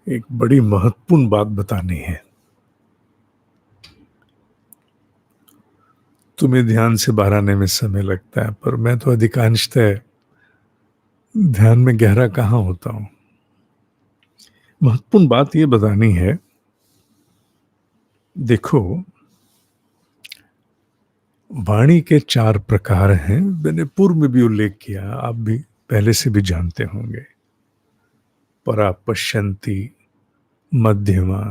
एक बड़ी महत्वपूर्ण बात बतानी है। तुम्हें ध्यान से बाहर आने में समय लगता है, पर मैं तो अधिकांशतः ध्यान में गहरा कहाँ होता हूं। महत्वपूर्ण बात यह बतानी है, देखो, वाणी के 4 प्रकार हैं। मैंने पूर्व में भी उल्लेख किया, आप भी पहले से भी जानते होंगे। परा, पश्यन्ति, मध्यमा,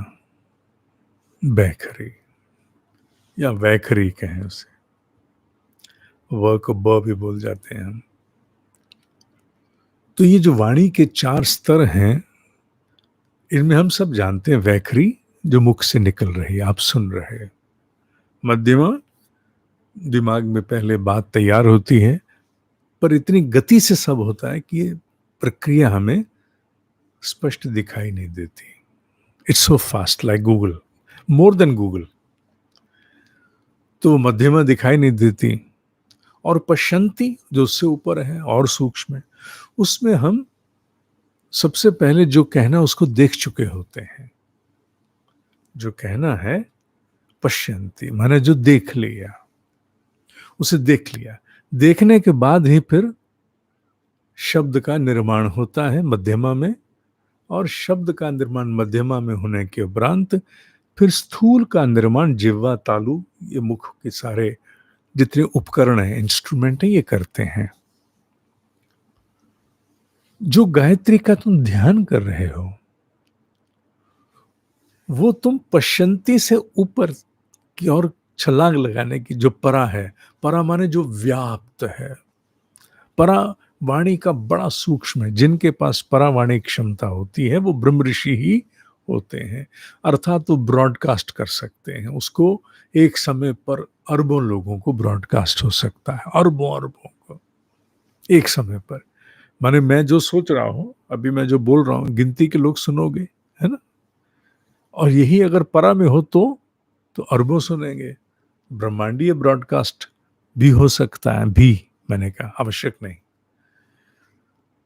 वैखरी या वैखरी कहें उसे। व को ब भी बोल जाते हैं हम। तो ये जो वाणी के 4 स्तर हैं, इनमें हम सब जानते हैं वैखरी जो मुख से निकल रही, आप सुन रहे। मध्यमा, दिमाग में पहले बात तैयार होती है, पर इतनी गति से सब होता है कि ये प्रक्रिया हमें स्पष्ट दिखाई नहीं देती। It's so fast, like Google, more than Google. तो मध्यमा दिखाई नहीं देती। और पश्यन्ति जो उससे ऊपर है और सूक्ष्म है, उसमें हम सबसे पहले जो कहना उसको देख चुके होते हैं। जो कहना है पश्यन्ति माने जो देख लिया, उसे देख लिया। देखने के बाद ही फिर शब्द का निर्माण होता है मध्यमा में, और शब्द का निर्माण मध्यमा में होने के उपरांत फिर स्थूल का निर्माण जिह्वा, तालु, ये मुख के सारे जितने उपकरण हैं, इंस्ट्रूमेंट हैं, ये करते हैं। जो गायत्री का तुम ध्यान कर रहे हो, वो तुम पश्यन्ति से ऊपर की ओर छलांग लगाने की जो परा है, परा माने जो व्याप्त है। परा वाणी का बड़ा सूक्ष्म है। जिनके पास परावाणी क्षमता होती है वो ब्रह्म ऋषि ही होते हैं, अर्थात वो ब्रॉडकास्ट कर सकते हैं। उसको एक समय पर अरबों लोगों को ब्रॉडकास्ट हो सकता है, अरबों अरबों को एक समय पर। माने मैं जो सोच रहा हूं, अभी मैं जो बोल रहा हूं, गिनती के लोग सुनोगे, है ना। और यही अगर परा में हो तो अरबों सुनेंगे। ब्रह्मांडीय ब्रॉडकास्ट भी हो सकता है, भी मैंने कहा, आवश्यक नहीं।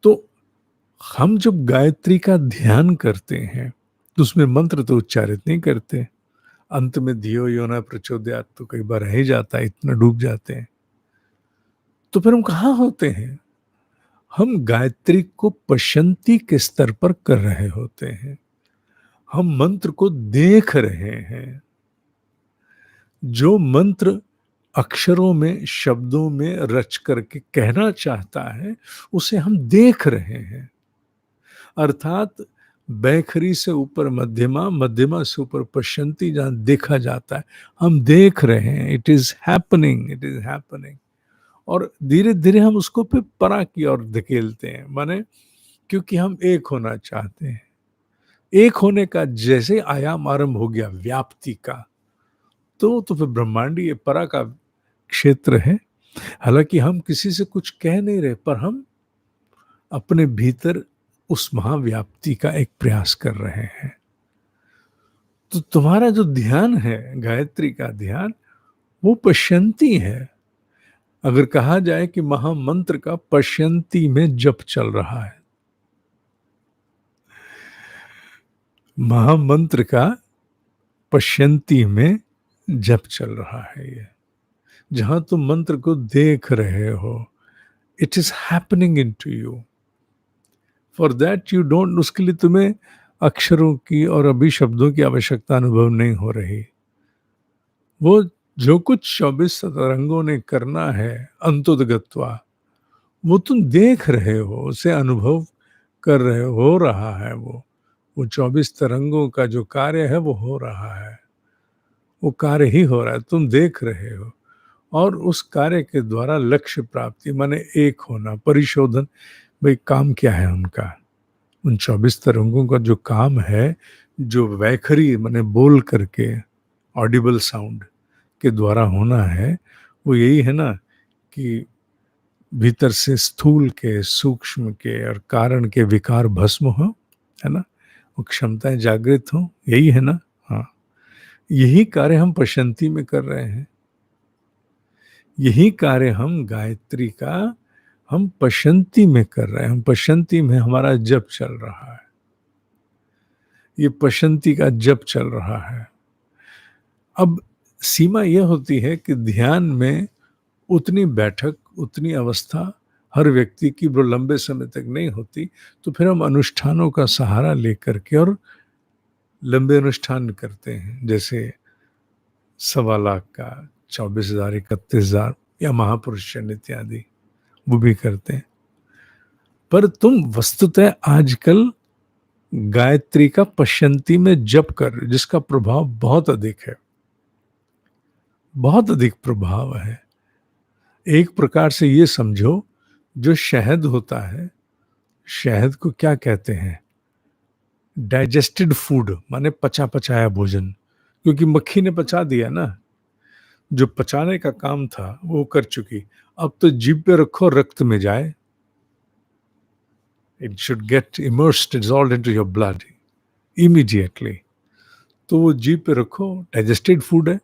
तो हम जब गायत्री का ध्यान करते हैं तो उसमें मंत्र तो उच्चारित नहीं करते। अंत में धियो यो न प्रचोदयात् तो कई बार रह ही जाता है, इतना डूब जाते हैं। तो फिर हम कहाँ होते हैं? हम गायत्री को पश्यन्ति के स्तर पर कर रहे होते हैं। हम मंत्र को देख रहे हैं। जो मंत्र अक्षरों में, शब्दों में रच करके कहना चाहता है, उसे हम देख रहे हैं। अर्थात बैखरी से ऊपर मध्यमा, मध्यमा से ऊपर पश्यन्ति जहां देखा जाता है, हम देख रहे हैं। It is happening, it is happening. और धीरे धीरे हम उसको फिर परा की ओर धकेलते हैं, माने क्योंकि हम एक होना चाहते हैं। एक होने का जैसे आयाम आरंभ हो गया व्याप्ति का, तो फिर ब्रह्मांडीय परा का क्षेत्र है। हालांकि हम किसी से कुछ कह नहीं रहे, पर हम अपने भीतर उस महाव्याप्ति का एक प्रयास कर रहे हैं। तो तुम्हारा जो ध्यान है, गायत्री का ध्यान, वो पश्यन्ति है। अगर कहा जाए कि महामंत्र का पश्यन्ति में जप चल रहा है, महामंत्र का पश्यन्ति में जप चल रहा है। ये जहां तुम मंत्र को देख रहे हो, it is happening in to you. For that you don't, उसके लिए तुम्हें अक्षरों की और अभी शब्दों की आवश्यकता अनुभव नहीं हो रही। वो जो कुछ 24 तरंगों ने करना है अंतोदगत्वा, वो तुम देख रहे हो, उसे अनुभव कर रहे हो रहा है। वो 24 तरंगों का जो कार्य है वो हो रहा है, वो कार्य ही हो रहा है, तुम देख रहे हो। और उस कार्य के द्वारा लक्ष्य प्राप्ति माने एक होना, परिशोधन। भाई काम क्या है उनका? उन 24 तरंगों का जो काम है, जो वैखरी माने बोल करके ऑडिबल साउंड के द्वारा होना है, वो यही है ना कि भीतर से स्थूल के, सूक्ष्म के और कारण के विकार भस्म हो, है ना, वो क्षमताएं जागृत हो, यही है ना। हाँ, यही कार्य हम पश्यन्ति में कर रहे हैं। यही कार्य हम गायत्री का हम पश्यंती में कर रहे हैं, हम पश्यंती में हमारा जप चल रहा है, ये पश्यंती का जप चल रहा है। अब सीमा यह होती है कि ध्यान में उतनी बैठक, उतनी अवस्था हर व्यक्ति की वो लंबे समय तक नहीं होती, तो फिर हम अनुष्ठानों का सहारा लेकर के और लंबे अनुष्ठान करते हैं, जैसे 1.25 लाख का, 24,000, 31,000 या महापुरुषन इत्यादि, वो भी करते हैं। पर तुम वस्तुतः आजकल गायत्री का पश्यंती में जप कर रहे हो, जिसका प्रभाव बहुत अधिक है, बहुत अधिक प्रभाव है। एक प्रकार से ये समझो, जो शहद होता है, शहद को क्या कहते हैं? डाइजेस्टेड फूड, माने पचा पचाया भोजन, क्योंकि मक्खी ने पचा दिया ना, जो पचाने का काम था वो कर चुकी। अब तो जीभ पे रखो, रक्त में जाए, it should get immersed, dissolved into your blood immediately. तो वो जीभ पे रखो, डाइजेस्टेड फूड है,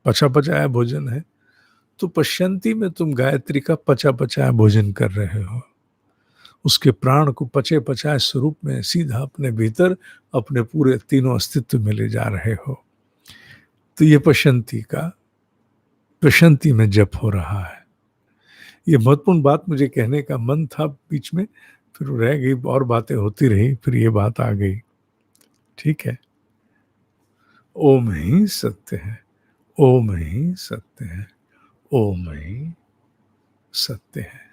पचा पचाया भोजन है। तो पश्यंती में तुम गायत्री का पचा पचाया भोजन कर रहे हो, उसके प्राण को पचे पचाए स्वरूप में सीधा अपने भीतर, अपने पूरे तीनों अस्तित्व में ले जा रहे हो। तो ये पश्यंती में जप हो रहा है। ये महत्वपूर्ण बात मुझे कहने का मन था बीच में, फिर रह गई, और बातें होती रही, फिर ये बात आ गई। ठीक है, ओम ही सत्य है, ओम ही सत्य है, ओम ही सत्य है।